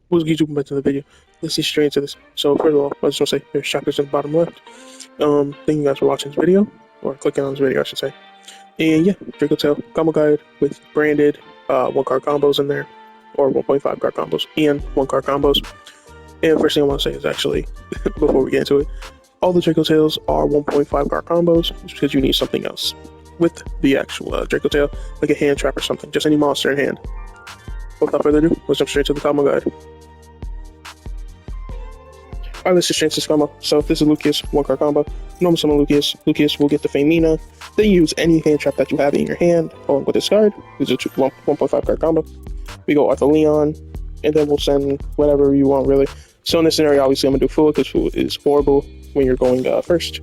What's YouTube back to the video? Let's get straight into this. So first of all, I just want to say there's chapters at the bottom left. Thank you guys for watching this video, or clicking on this video I should say. And yeah, Dracotail combo guide with branded 1-card combos in there, or 1.5 card combos and 1-card combos. And first thing I want to say is actually, before we get into it, all the Dracotails are 1.5 card combos because you need something else with the actual Dracotail, like a hand trap or something, just any monster in hand. Without further ado, let's jump straight to the combo guide. Alright, let's just change this combo. So this is Lukias, 1-card combo. Normal summon Lukias. Lukias will get the Femina. Then use any hand trap that you have in your hand along with this card. This is a 1.5 card combo. We go Arthur Leon, and then we'll send whatever you want really. So in this scenario, obviously I'm gonna do Fool because Fool is horrible when you're going first.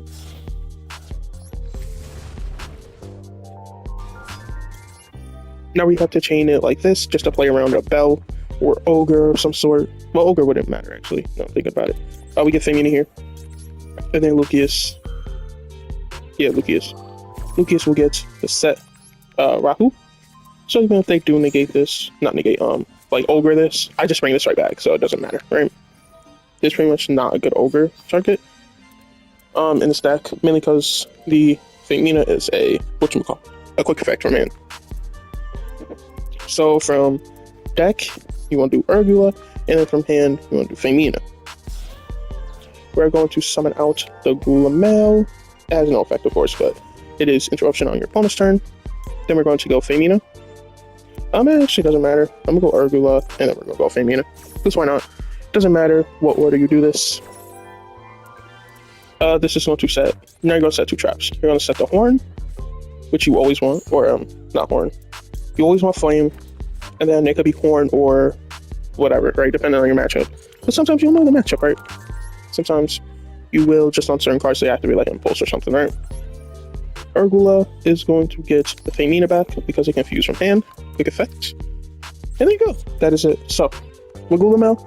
Now we have to chain it like this just to play around a Bell or Ogre of some sort. Well, Ogre wouldn't matter actually. No, think about it. We get Femina here. And then Lukias. Yeah, Lukias. Lukias will get the set Rahu. So even if they do negate this, not negate, like Ogre this, I just bring this right back, so it doesn't matter, right? It's pretty much not a good Ogre target in the stack, mainly because the Femina is a, a quick effect from hand. So from deck, you want to do Urgula, and then from hand, you want to do Femina. We're going to summon out the Gulamel. It has no effect, of course, but it is interruption on your opponent's turn. Then we're going to go Femina. It actually doesn't matter. I'm going to go Urgula, and then we're going to go Femina. Because why not? Doesn't matter what order you do this. This is going to set, now you're going to set 2 traps. You're going to set the Horn, which you always want, or not Horn. You always want Flame, and then it could be Horn or whatever, right? Depending on your matchup. But sometimes you don't know the matchup, right? Sometimes you will just on certain cards they activate like Impulse or something, right? Urgula is going to get the Femina back because it can fuse from hand, quick effect. And there you go. That is it. So, with Gulamel,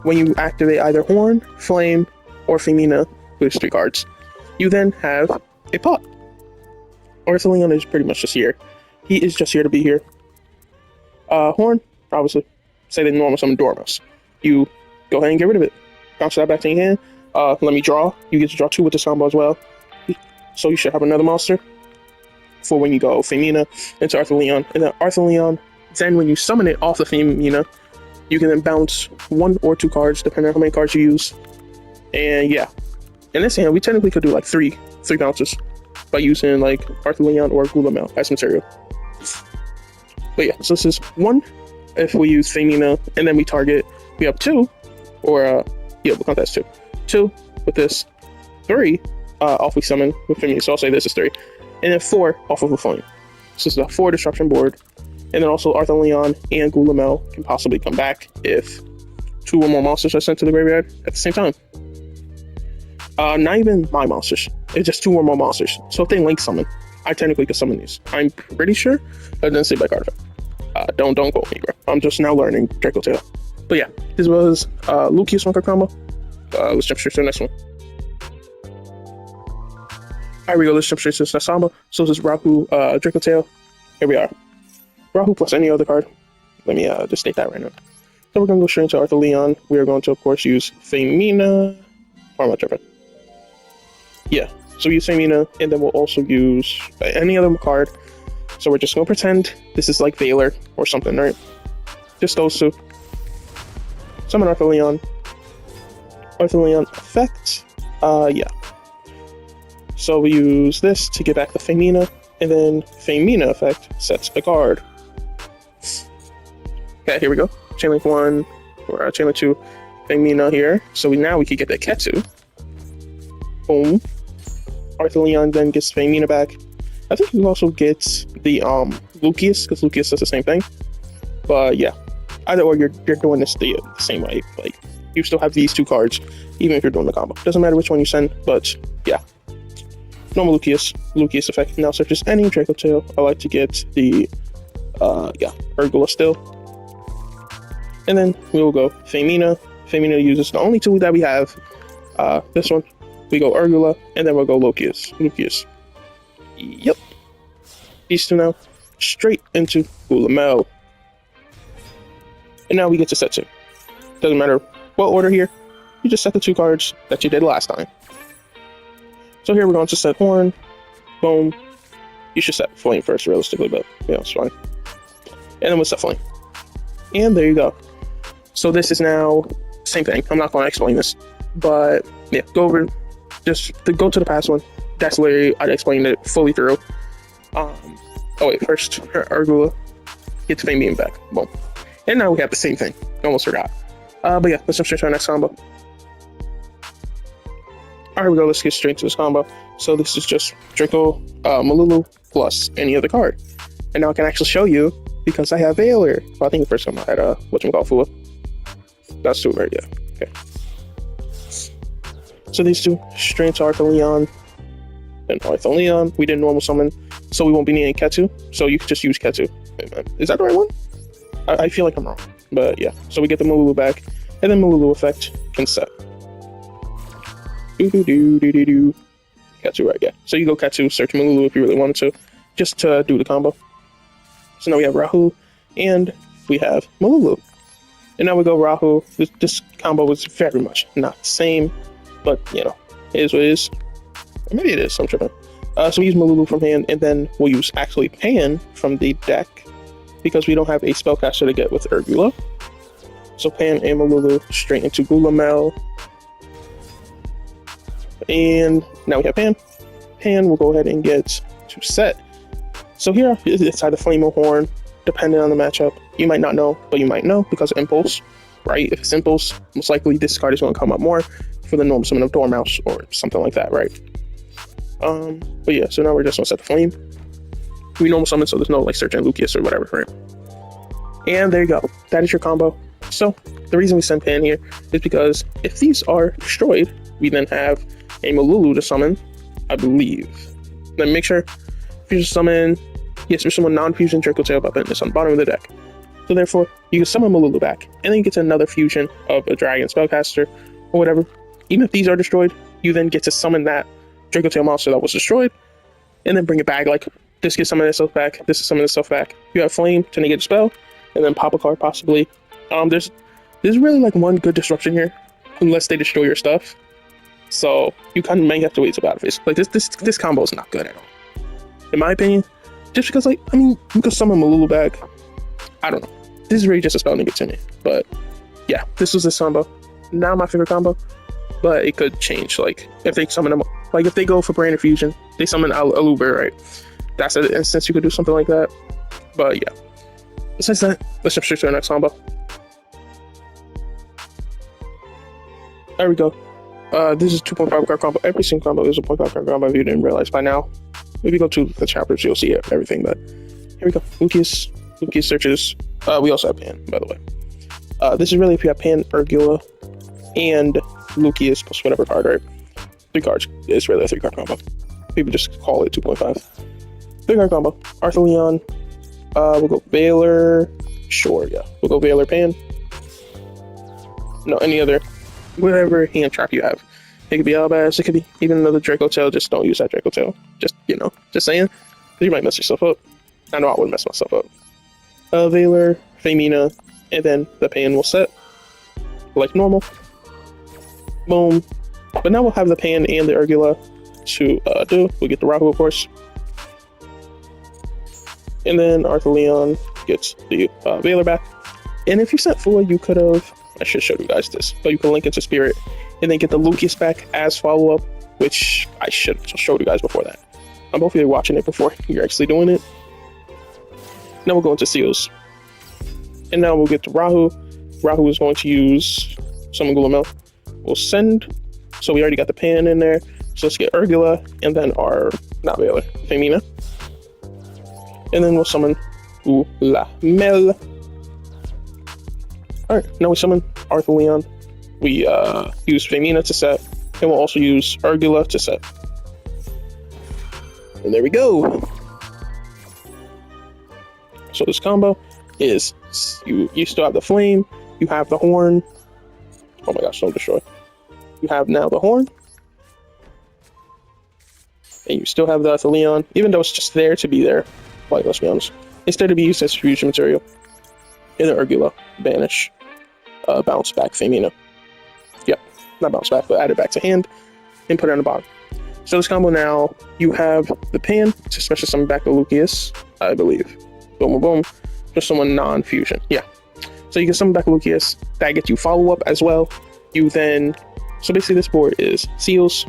when you activate either Horn, Flame, or Femina, with 3 cards, you then have a pot. Arthur Leon is pretty much just here. He is just here to be here. Horn, obviously, say the normal summon Dormouse. You go ahead and get rid of it. Bounce that back to your hand. Let me draw. You get to draw 2 with this combo as well. So you should have another monster for when you go Femina into Arthur Leon. And then Arthur Leon, then when you summon it off the Femina, you can then bounce 1 or 2 cards, depending on how many cards you use. And yeah, in this hand, we technically could do like 3 bounces by using like Arthur Leon or Gulamel as material. But yeah, so this is 1 if we use Femina, and then we target, we have 2, or yeah, we'll count that as 2. 2 with this, 3 off we summon with Femina, so I'll say this is 3. And then 4 off of a Flame. So this is a 4 destruction board. And then also Arthur Leon and Gulamel can possibly come back if 2 or more monsters are sent to the graveyard at the same time. Not even my monsters. It's just 2 or more monsters. So if they link summon, I technically could summon these. I'm pretty sure. It doesn't say by card effect. Don't quote me, bro. I'm just now learning Dracotail. But yeah, this was Lukias 1-card combo. Let's jump straight to the next one. Alright, we go. Let's jump straight to the next combo. So this is Rahu, Dracotail. Here we are. Rahu plus any other card. Let me just state that right now. So we're going to go straight into Arthur Leon. We are going to, of course, use Femina. Or am I tripping? Yeah, so we use Femina, and then we'll also use any other card. So we're just going to pretend this is like Valor or something, right? Just those 2. Summon Arthur Leon. Arthur Leon effect. Yeah. So we use this to get back the Femina, and then Femina effect sets a card. Okay, here we go. Chainlink 1, or Chainlink 2, Femina here. So now we can get the Ketsu. Boom. Arthur Leon then gets Femina back. I think you also get the Lukias, because Lukias does the same thing. But yeah, either or you're doing this the same way. Like, you still have these 2 cards, even if you're doing the combo. Doesn't matter which one you send, but yeah. Normal Lukias effect now searches any Dracotail. I like to get the yeah, Urgula still. And then we will go Femina. Femina uses the only 2 that we have. This one. We go Urgula, and then we'll go Lukias. Yep. These 2 now. Straight into Gulamel. And now we get to set 2. Doesn't matter what order here. You just set the 2 cards that you did last time. So here we're going to set Horn. Boom. You should set Flame first, realistically, but yeah, it's fine. And then we'll set Flame. And there you go. So this is now same thing. I'm not going to explain this, but yeah, just go to the past one. That's literally I'd explained it fully through. Oh wait, first Argula gets Fame Beam back. Boom. And now we have the same thing. Almost forgot. But yeah, let's jump straight to our next combo. Alright, here we go. Let's get straight to this combo. So this is just Draco, Mululu plus any other card. And now I can actually show you because I have Veiler. Well, I think the first time I had whatchamacallit Fua. That's too very, yeah. Okay. So these two straight to Arthur and Arthur. We did normal summon, so we won't be needing Ketu. So you could just use Ketu. Is that the right one? I feel like I'm wrong, but yeah. So we get the Mululu back, and then Mululu effect can set. Ketu, right? Yeah. So you go Ketu, search Mululu if you really wanted to, just to do the combo. So now we have Rahu, and we have Mululu. And now we go Rahu. This combo was very much not the same, but you know, it is what it is. Or maybe it is, I'm tripping. So we use Mululu from hand, and then we'll use actually Pan from the deck, because we don't have a spellcaster to get with Argula. So Pan and Mululu straight into Gulamel. And now we have Pan. Pan will go ahead and get to set. So here, it's either Flame or Horn, depending on the matchup. You might not know, but you might know because of Impulse, right? If it's Impulse, most likely this card is going to come up more for the normal summon of Dormouse or something like that, right? But yeah, so now we're just going to set the Flame. We normal summon, so there's no like searching Lukias or whatever, right? And there you go. That is your combo. So the reason we send Pan here is because if these are destroyed, we then have a Mululu to summon, I believe. Then make sure if you summon, yes, you summon non-fusion Dracotail weapon, it's on the bottom of the deck. So therefore, you can summon Mululu back, and then you get to another fusion of a dragon spellcaster or whatever. Even if these are destroyed, you then get to summon that Dracotail monster that was destroyed, and then bring it back. Like this gets summoned itself back, this is summoned itself back. You have Flame to negate a spell, and then pop a card possibly. There's really like one good disruption here, unless they destroy your stuff. So you kind of may have to wait till battle phase. Like this combo is not good at all, in my opinion. Just because, like, I mean, you could summon Mululu back. I don't know. This is really just a spell nigga to me. But yeah, this was this combo. Not my favorite combo, but it could change. Like if they summon them, like if they go for Brain Fusion, they summon Aluber, right? That's an instance you could do something like that. But yeah. Besides that, let's jump straight to the next combo. There we go. This is 2.5 card combo. Every single combo is a 0.5 card combo if you didn't realize by now. If you go to the chapters, you'll see everything. But here we go. Lukias searches. We also have Pan, by the way. This is really if you have Pan, Argula, and Lukias plus whatever card, right? 3 cards. It's really a 3-card combo. People just call it 2.5. 3-card combo. Arthur Leon. We'll go Veiler. Sure, yeah. We'll go Veiler, Pan. No, any other. Whatever hand trap you have. It could be Albaz, it could be even another Dracotail, just don't use that Dracotail. Just, you know, just saying. You might mess yourself up. I know I wouldn't mess myself up. Veiler, Femina, and then the Pan will set. Like normal. Boom. But now we'll have the Pan and the Argula to do. We'll get the Rahu, of course. And then Arthur Leon gets the Veiler back. And if you set Fua, you could have... I should show you guys this, but you can link into Spirit and then get the Lukias back as follow-up, which I should have showed you guys before that. I'm hopefully watching it before you're actually doing it. Now we'll go into Seals. And now we'll get to Rahu. Rahu is going to use Summon Gulamel. We'll send, so we already got the Pan in there. So let's get Argula and then our, not Veiler, Femina. And then we'll summon Gulamel. Alright, now we summon Arthur Leon. We use Femina to set, and we'll also use Argula to set. And there we go. So this combo is you still have the Flame, you have the Horn. Oh my gosh, don't destroy. You have now the Horn. And you still have the Arthur Leon, even though it's just there to be there. Like, let's be honest. It's there to be used as fusion material. And the Argula, banish. bounce back Femina. Yep, not bounce back, but add it back to hand and put it on the bottom. So this combo now, you have the pan to special summon back the Lukias, I believe. Boom, boom, boom. Just someone non-fusion. Yeah. So you can summon back Lukias. That gets you follow-up as well. You then... So basically this board is Seals.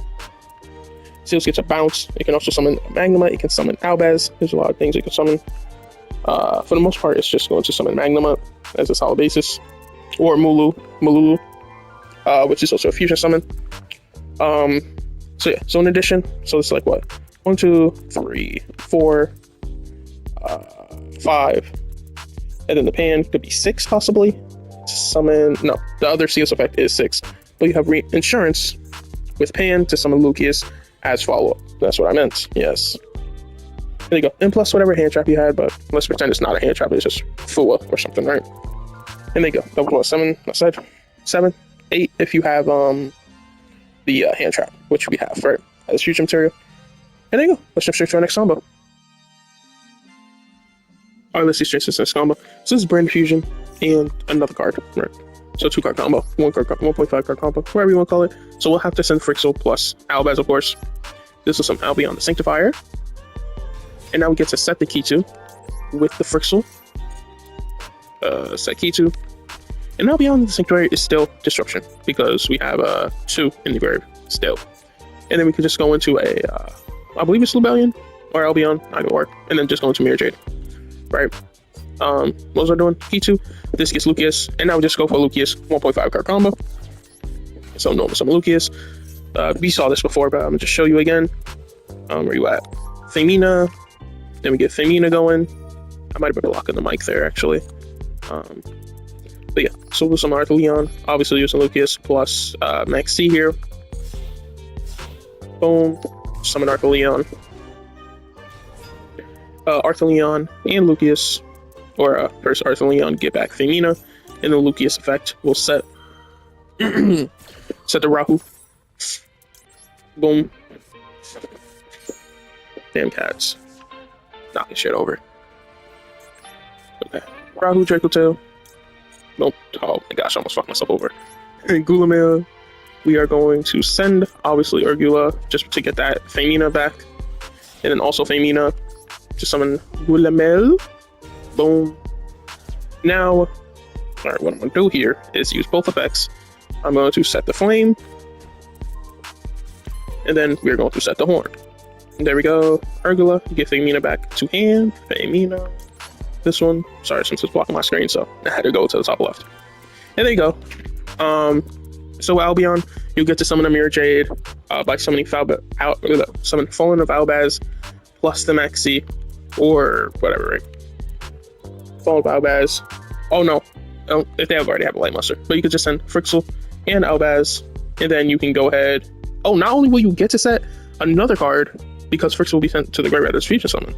Seals gets a bounce. It can also summon Magnuma. It can summon Albaz. There's a lot of things it can summon. For the most part, it's just going to summon Magnuma as a solid basis. Or Mululu, which is also a fusion summon. So yeah, so in addition, so it's like what? 1, 2, 3, 4, 5. And then the pan could be 6 possibly. To summon, no, the other Seals effect is 6. But you have insurance with pan to summon Lukias as follow-up. That's what I meant, yes. There you go. And plus whatever hand trap you had, but let's pretend it's not a hand trap, it's just Fua or something, right? And there you go. That was what, 7, I said? 7, 8 if you have the hand trap, which we have, right? As future material. And there you go. Let's jump straight to our next combo. Alright, let's see straight to this next combo. So this is Brand Fusion and another card, right? So 2-card combo, 1.5 card combo, whatever you want to call it. So we'll have to send Frixel plus Albaz, of course. This is some Albion the Sanctifier. And now we get to set the Kitu with the Frixel. Set Kitu. And Albion the Sanctuary is still Disruption because we have 2 in the grave still. And then we could just go into a, I believe it's Lubellion or Albion, either or, and then just go into Mirror Jade, right? What was I doing? Kitu. This gets Lukias, and now we just go for Lukias 1.5 card combo. So normal summon Lukias. We saw this before, but I'm gonna just show you again. Where you at? Femina. Then we get Femina going. I might have been blocking the mic there actually. But yeah, so we'll summon Arthur Leon. Obviously using Lukias plus Max C here. Boom. Summon Arthur Leon. Arthur Leon and Lukias. Or first Arthur Leon, get back Femina, and the Lukias effect will set set the Rahu. Boom. Damn cats. Knocking shit over. Okay. Rahu, Dracotail. Nope. Oh my gosh, I almost fucked myself over. And Gulamel. We are going to send, obviously, Urgula, just to get that Femina back. And then also Femina to summon Gulamel. Boom. Now, alright, what I'm going to do here is use both effects. I'm going to set the flame. And then we're going to set the horn. And there we go. Urgula, get Femina back to hand. Femina. This one. Sorry, since it's blocking my screen, so I had to go to the top left. And there you go. So Albion, you get to summon a Mirror Jade by summoning summon Fallen of Albaz plus the Maxi or whatever, right? Fallen of Albaz. Oh no, if they already have a Light Muster, but you could just send Frixel and Albaz, and then you can go ahead. Oh, not only will you get to set another card because Frixel will be sent to the graveyard as future summon,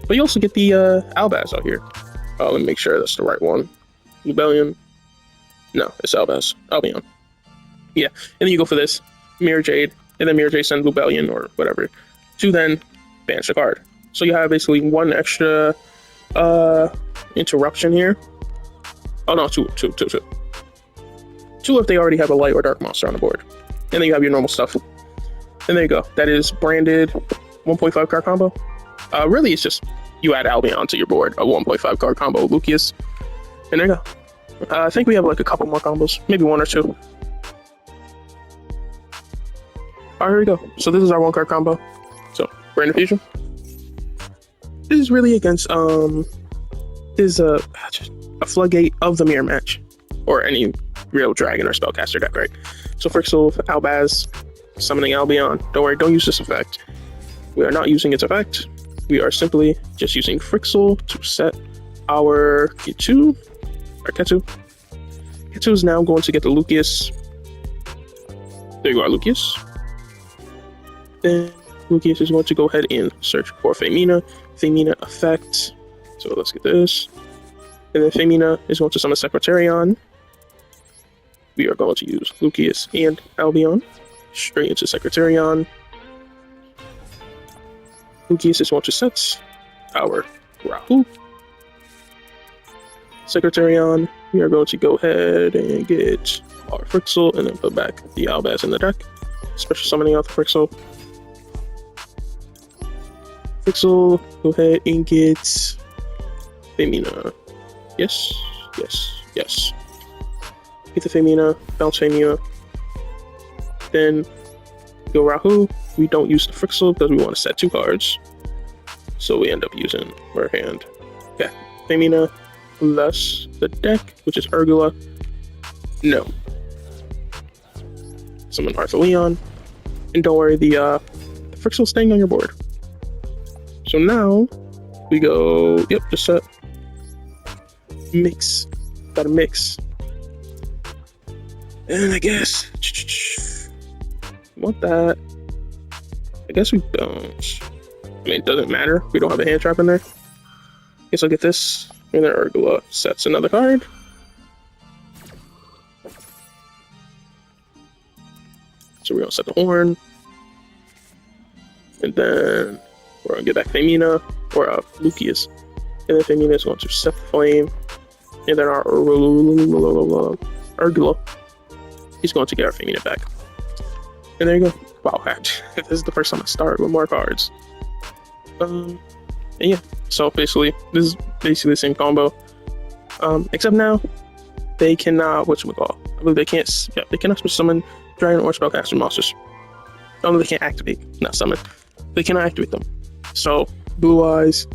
but you also get the Albaz out here. Let me make sure that's the right one. Lubellion. No, it's Albaz. Albion. Yeah, and then you go for this Mirror Jade, and then Mirror Jade send Lubellion or whatever to then banish the card. So you have basically one extra interruption here. Oh no, two. Two if they already have a light or dark monster on the board. And then you have your normal stuff. And there you go. That is branded 1.5 card combo. Really, it's just you add Albion to your board, a 1.5 card combo, Lukias. And there you go. I think we have like a couple more combos, maybe 1 or 2. Alright, here we go. So this is our 1 card combo. So, Branded Fusion. This is really against, is a floodgate of the mirror match. Or any real dragon or spellcaster deck, right? So Frixel, Albaz, summoning Albion. Don't worry, don't use this effect. We are not using its effect. We are simply just using Frixel to set our Ketu. Ketu is now going to get the Lukias. There you go, our Lukias. Then Lukias is going to go ahead and search for Femina effect. So let's get this. And then Femina is going to summon Secretarion. We are going to use Lukias and Albion straight into Secretarion. Lukias is going to set our Rahu. Secretarion, we are going to go ahead and get our Frixel and then put back the Albaz in the deck. Special summoning out the Frixel. Frixel, go ahead and get Femina. Yes, yes, yes. Get the Femina, bounce Femina. Then go Rahu. We don't use the Frixel because we want to set 2 cards. So we end up using our hand. Okay, Femina plus the deck, which is Urgula. No. Summon Arthur Leon. And don't worry, the Frixel's staying on your board. So now we go, yep, just set. Mix. Gotta mix. And I guess want that. I guess we don't. I mean, it doesn't matter. We don't have a hand trap in there. Guess I'll get this. And then Urgula sets another card. So we're gonna set the horn. And then we're gonna get back Femina or Lukias. And then Femina is going to set the flame. And then our Urgula is going to get our Femina back. And there you go. Wow, this is the first time I start with more cards. And yeah, so basically, this is basically the same combo. Except now, they cannot, whatchamacall, I believe they can't, yeah, they cannot summon Dragon or Spellcaster monsters. Oh, no, they can't activate, not summon. They cannot activate them. So, Blue Eyes,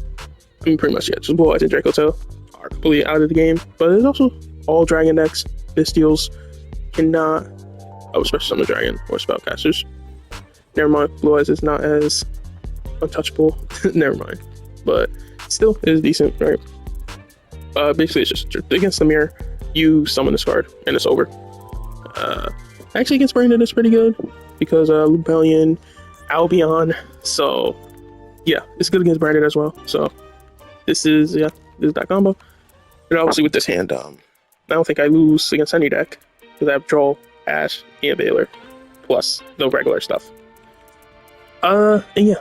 I mean, pretty much, yeah, just Blue Eyes and Dracotail are completely out of the game. But there's also all Dragon decks. This deals cannot, especially summon Dragon or Spellcasters. Never mind, Blue Eyes is not as untouchable. Never mind. But still, it is decent, right? Basically, it's just against the mirror, you summon this card, and it's over. Actually, against Brandon, it's pretty good, because Lupelian, Albion, so yeah, it's good against Brandon as well. So this is that combo. And obviously with this hand, I don't think I lose against any deck, because I have Troll, Ash, and Baylor, plus the regular stuff. And yeah,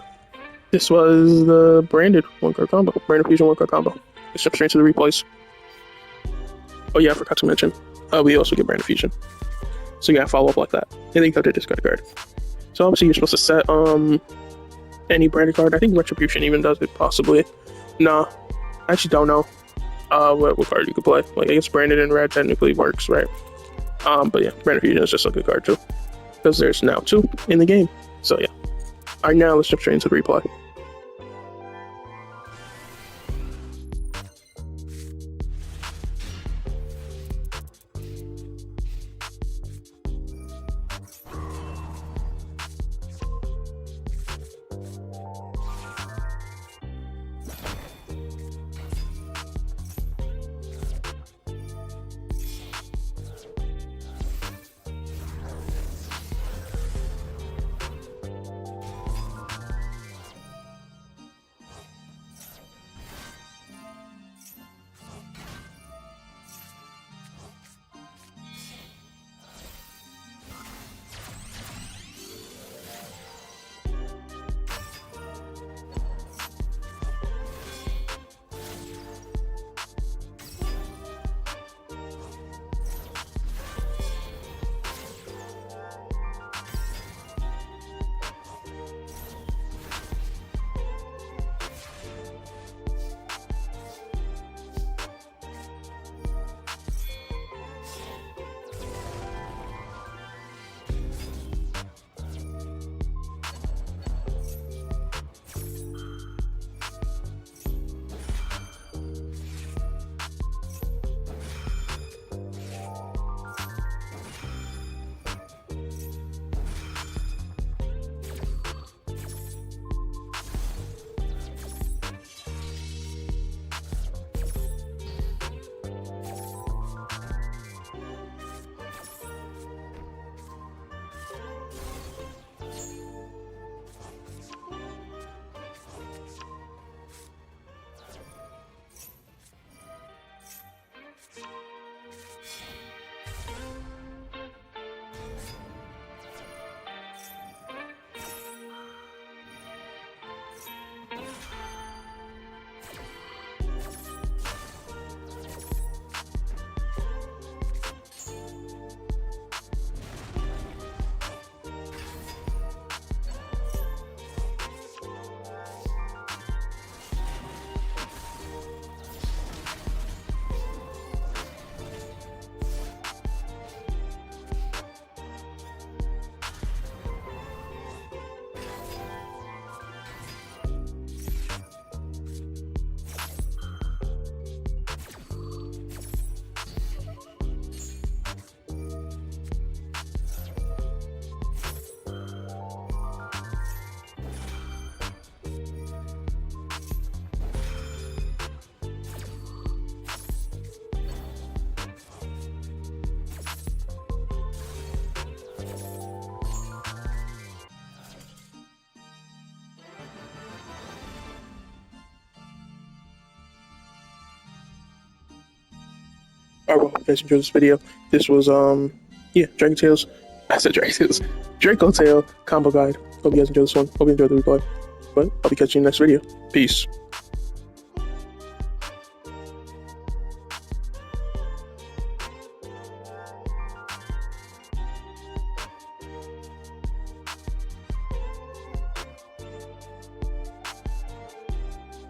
this was the branded one-card combo, Branded Fusion one-card combo. Let's jump straight to the replays. Oh yeah, I forgot to mention, we also get Branded Fusion. So you gotta follow up like that. And then you go to discard card. So obviously you're supposed to set any branded card. I think Retribution even does it, possibly. Nah, I actually don't know what card you could play. Like, I guess Branded and Red technically works, right? But yeah, Branded Fusion is just a good card too, because there's now 2 in the game. So yeah. Alright, now let's jump straight into the replay. Alright, well, if you guys enjoyed this video, this was, Dracotail's, I said Dracotail's, Dracotail combo guide. Hope you guys enjoyed this one. Hope you enjoyed the replay. But I'll be catching you in the next video. Peace.